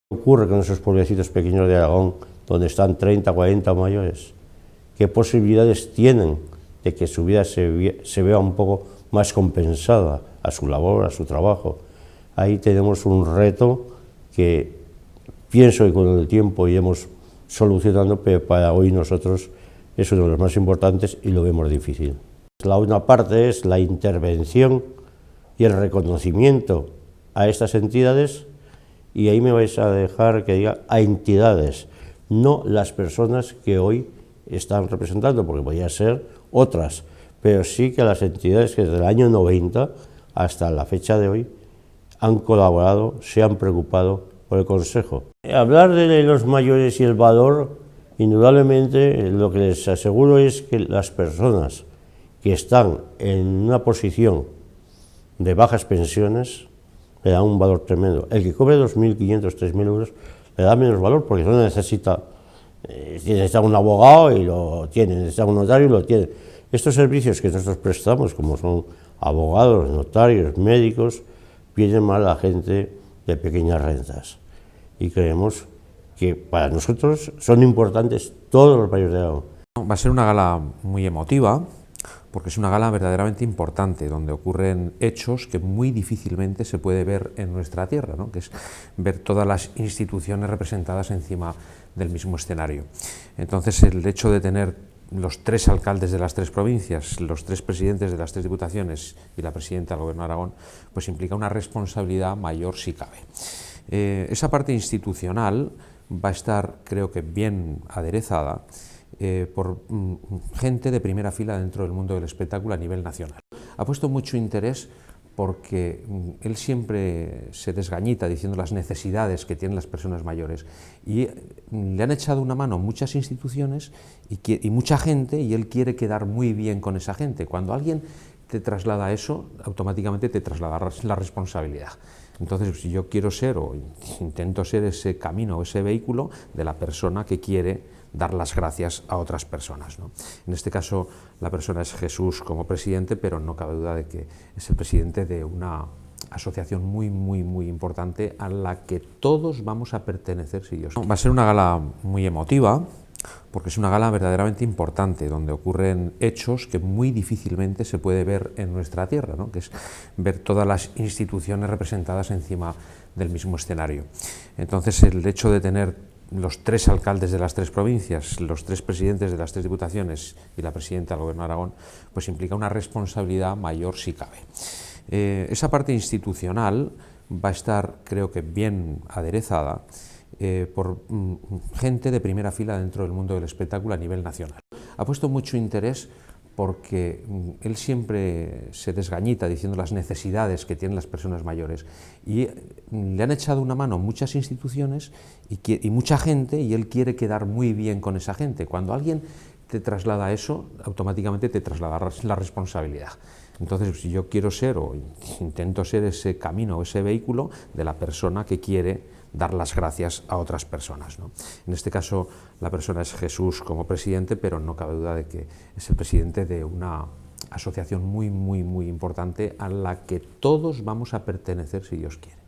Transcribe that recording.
Ocurre con esos pueblecitos pequeños de Aragón, donde están 30, 40 mayores, ¿qué posibilidades tienen de que su vida se vea un poco más compensada a su labor, a su trabajo? Ahí tenemos un reto que pienso que con el tiempo iremos solucionando, pero para hoy nosotros es uno de los más importantes y lo vemos difícil. La una parte es la intervención y el reconocimiento a estas entidades, y ahí me vais a dejar que diga a entidades, no las personas que hoy están representando, porque podría ser otras, pero sí que las entidades que desde el año 90 hasta la fecha de hoy han colaborado, se han preocupado por el Consejo. Hablar de los mayores y el valor, indudablemente lo que les aseguro es que las personas que están en una posición de bajas pensiones le da un valor tremendo. El que cobre 2.500, 3.000 euros le da menos valor porque no necesita un abogado y lo tiene, necesita un notario y lo tiene. Estos servicios que nosotros prestamos, como son abogados, notarios, médicos, vienen más a la gente de pequeñas rentas. Y creemos que para nosotros son importantes todos los mayores de Aragón. Va a ser una gala muy emotiva, porque es una gala verdaderamente importante, donde ocurren hechos que muy difícilmente se puede ver en nuestra tierra, ¿no? Que es ver todas las instituciones representadas encima del mismo escenario. Entonces, el hecho de tener los 3 alcaldes de las 3 provincias, los 3 presidentes de las 3 diputaciones y la presidenta del Gobierno de Aragón, pues implica una responsabilidad mayor si cabe. Esa parte institucional va a estar, creo que, bien aderezada por gente de primera fila dentro del mundo del espectáculo a nivel nacional. Ha puesto mucho interés porque él siempre se desgañita diciendo las necesidades que tienen las personas mayores, y le han echado una mano muchas instituciones y mucha gente, y él quiere quedar muy bien con esa gente. Cuando alguien te traslada eso, automáticamente te traslada la responsabilidad. Entonces, si yo quiero ser, o intento ser, ese camino, ese vehículo de la persona que quiere dar las gracias a otras personas, ¿no? En este caso, la persona es Jesús como presidente, pero no cabe duda de que es el presidente de una asociación muy importante a la que todos vamos a pertenecer, si Dios quiere. Va a ser una gala muy emotiva, porque es una gala verdaderamente importante, donde ocurren hechos que muy difícilmente se puede ver en nuestra tierra, ¿no? Que es ver todas las instituciones representadas encima del mismo escenario. Entonces, el hecho de tener los 3 alcaldes de las 3 provincias, los 3 presidentes de las 3 diputaciones y la presidenta del Gobierno de Aragón, pues implica una responsabilidad mayor si cabe. Esa parte institucional va a estar, creo que, bien aderezada por gente de primera fila dentro del mundo del espectáculo a nivel nacional. Ha puesto mucho interés porque él siempre se desgañita diciendo las necesidades que tienen las personas mayores, y le han echado una mano muchas instituciones y mucha gente, y él quiere quedar muy bien con esa gente. Cuando alguien te traslada eso, automáticamente te traslada la responsabilidad. Entonces, si yo quiero ser, o intento ser, ese camino, ese vehículo de la persona que quiere dar las gracias a otras personas, ¿no? En este caso, la persona es Jesús como presidente, pero no cabe duda de que es el presidente de una asociación muy importante a la que todos vamos a pertenecer, si Dios quiere.